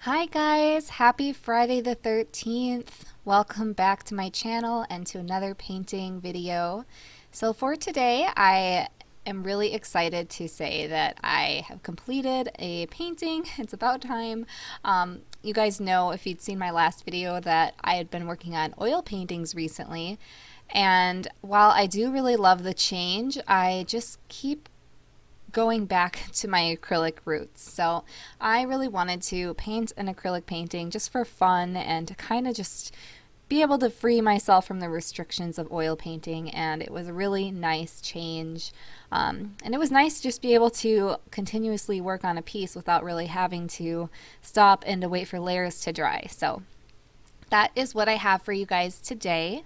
Hi guys, happy Friday the 13th. Welcome back to my channel and to another painting video. So for today, I am really excited to say that I have completed a painting. It's about time. You guys know, if you'd seen my last video, that I had been working on oil paintings recently. And while I do really love the change, I just keep going back to my acrylic roots. So I really wanted to paint an acrylic painting just for fun and to kind of just be able to free myself from the restrictions of oil painting, and it was a really nice change. And it was nice to just be able to continuously work on a piece without really having to stop and to wait for layers to dry. So that is what I have for you guys today.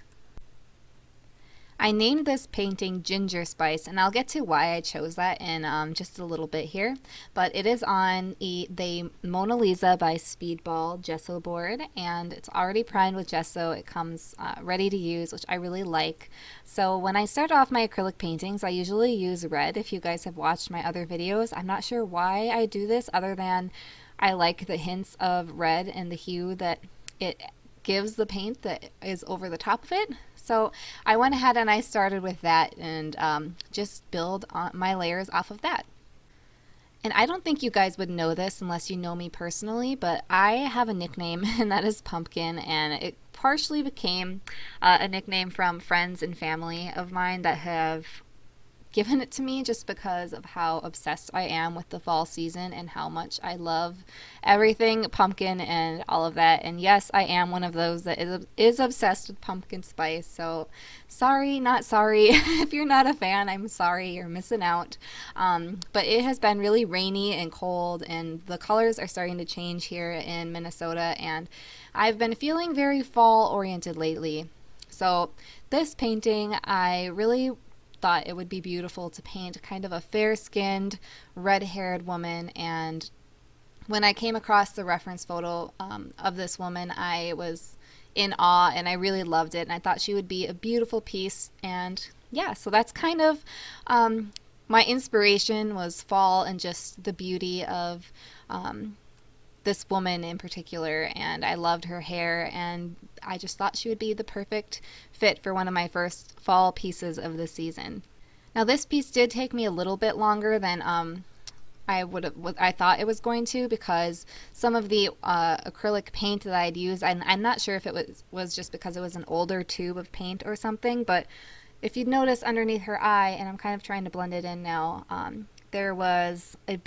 I named this painting Ginger Spice, and I'll get to why I chose that in just a little bit here. But it is on the Mona Lisa by Speedball gesso board, and it's already primed with gesso. It comes ready to use, which I really like. So when I start off my acrylic paintings, I usually use red. If you guys have watched my other videos, I'm not sure why I do this other than I like the hints of red and the hue that it gives the paint that is over the top of it. So I went ahead and I started with that and just build on my layers off of that. And I don't think you guys would know this unless you know me personally, but I have a nickname, and that is Pumpkin, and it partially became a nickname from friends and family of mine that have given it to me just because of how obsessed I am with the fall season and how much I love everything pumpkin and all of that. And yes, I am one of those that is obsessed with pumpkin spice. So sorry, not sorry. If you're not a fan, I'm sorry, you're missing out. But it has been really rainy and cold, and the colors are starting to change here in Minnesota, and I've been feeling very fall oriented lately. So this painting, I really thought it would be beautiful to paint kind of a fair-skinned, red-haired woman. And when I came across the reference photo of this woman, I was in awe and I really loved it, and I thought she would be a beautiful piece. And yeah, so that's kind of my inspiration was fall and just the beauty of this woman in particular, and I loved her hair, and I just thought she would be the perfect fit for one of my first fall pieces of the season. Now this piece did take me a little bit longer than I thought it was going to, because some of the acrylic paint that I'd used, I'm not sure if it was just because it was an older tube of paint or something, but if you'd notice underneath her eye, and I'm kind of trying to blend it in now, there was a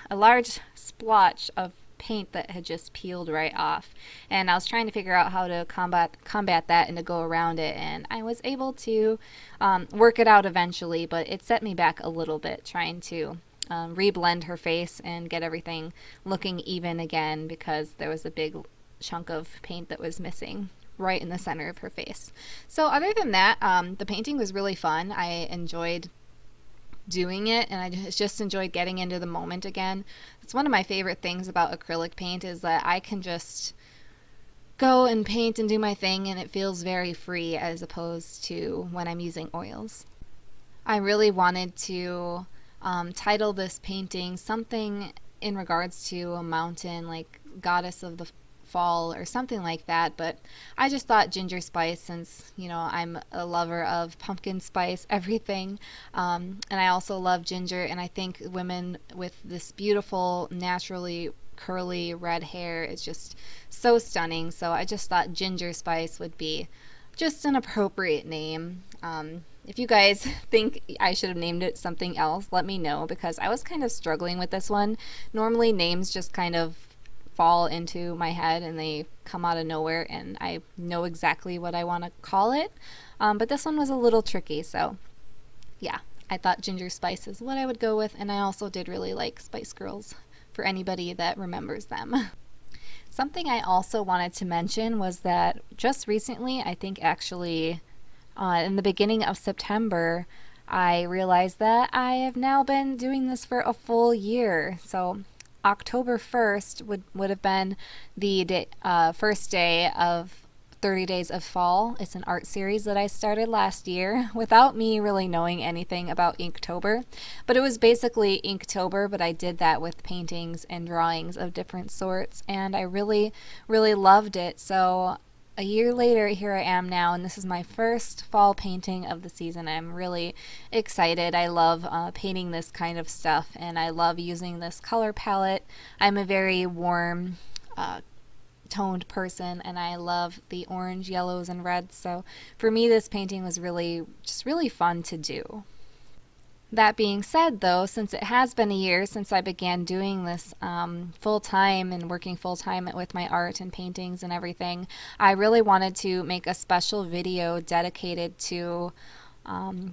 large splotch of paint that had just peeled right off, and I was trying to figure out how to combat that and to go around it, and I was able to work it out eventually, but it set me back a little bit trying to reblend her face and get everything looking even again, because there was a big chunk of paint that was missing right in the center of her face. So other than that, the painting was really fun. I enjoyed doing it, and I just enjoyed getting into the moment again. It's one of my favorite things about acrylic paint, is that I can just go and paint and do my thing, and it feels very free as opposed to when I'm using oils. I really wanted to title this painting something in regards to a mountain, like goddess of the fall or something like that, but I just thought Ginger Spice, since I'm a lover of pumpkin spice everything, and I also love ginger, and I think women with this beautiful naturally curly red hair is just so stunning, so I just thought Ginger Spice would be just an appropriate name. If you guys think I should have named it something else, let me know, because I was kind of struggling with this one. Normally names just kind of fall into my head and they come out of nowhere, and I know exactly what I want to call it, but this one was a little tricky, so yeah, I thought Ginger Spice is what I would go with, and I also did really like Spice Girls, for anybody that remembers them. Something I also wanted to mention was that just recently, I think actually in the beginning of September, I realized that I have now been doing this for a full year. So October 1st would have been the first day of 30 Days of Fall. It's an art series that I started last year without me really knowing anything about Inktober. But it was basically Inktober, but I did that with paintings and drawings of different sorts, and I really, really loved it. So a year later, here I am now, and this is my first fall painting of the season. I'm really excited. I love painting this kind of stuff, and I love using this color palette. I'm a very warm, toned person, and I love the orange, yellows, and reds. So for me, this painting was just really fun to do. That being said, though, since it has been a year since I began doing this full time and working full time with my art and paintings and everything, I really wanted to make a special video dedicated to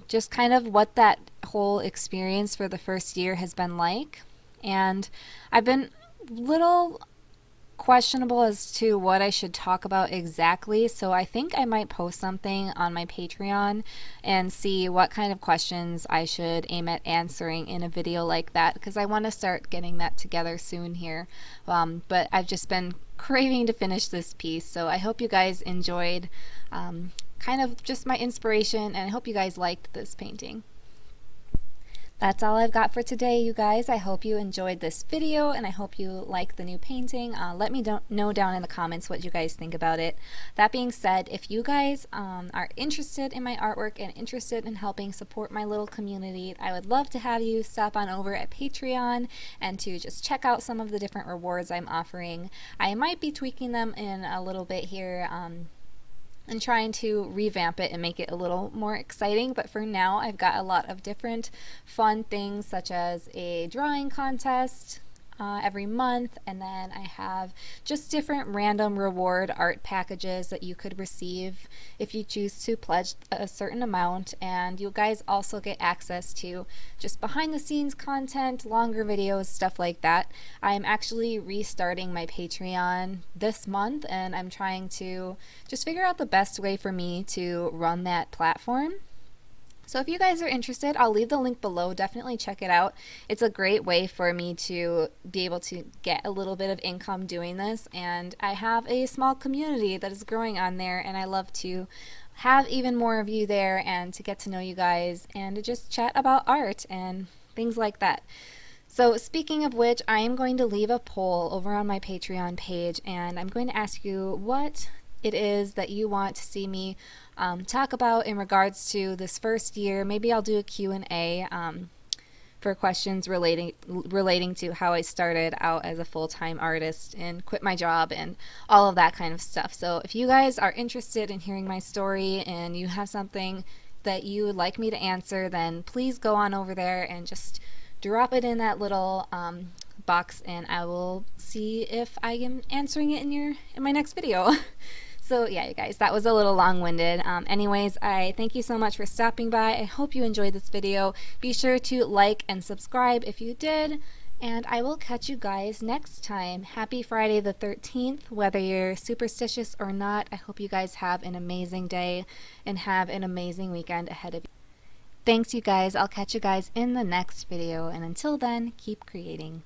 just kind of what that whole experience for the first year has been like. And I've been little questionable as to what I should talk about exactly, so I think I might post something on my Patreon and see what kind of questions I should aim at answering in a video like that, because I want to start getting that together soon here. But I've just been craving to finish this piece, so I hope you guys enjoyed kind of just my inspiration, and I hope you guys liked this painting. That's all I've got for today, you guys. I hope you enjoyed this video, and I hope you like the new painting. Let me know down in the comments what you guys think about it. That being said, if you guys are interested in my artwork and interested in helping support my little community, I would love to have you stop on over at Patreon and to just check out some of the different rewards I'm offering. I might be tweaking them in a little bit here, and trying to revamp it and make it a little more exciting. But for now, I've got a lot of different fun things, such as a drawing contest every month, and then I have just different random reward art packages that you could receive if you choose to pledge a certain amount. And you guys also get access to just behind the scenes content, longer videos, stuff like that. I'm actually restarting my Patreon this month, and I'm trying to just figure out the best way for me to run that platform. So if you guys are interested, I'll leave the link below. Definitely check it out. It's a great way for me to be able to get a little bit of income doing this, and I have a small community that is growing on there, and I love to have even more of you there and to get to know you guys and to just chat about art and things like that. So speaking of which, I am going to leave a poll over on my Patreon page, and I'm going to ask you what it is that you want to see me talk about in regards to this first year. Maybe I'll do a Q&A for questions relating to how I started out as a full-time artist and quit my job and all of that kind of stuff. So if you guys are interested in hearing my story and you have something that you would like me to answer, then please go on over there and just drop it in that little box, and I will see if I am answering it in my next video. So yeah, you guys, that was a little long-winded. Anyways, I thank you so much for stopping by. I hope you enjoyed this video. Be sure to like and subscribe if you did, and I will catch you guys next time. Happy Friday the 13th, whether you're superstitious or not. I hope you guys have an amazing day and have an amazing weekend ahead of you. Thanks, you guys. I'll catch you guys in the next video, and until then, keep creating.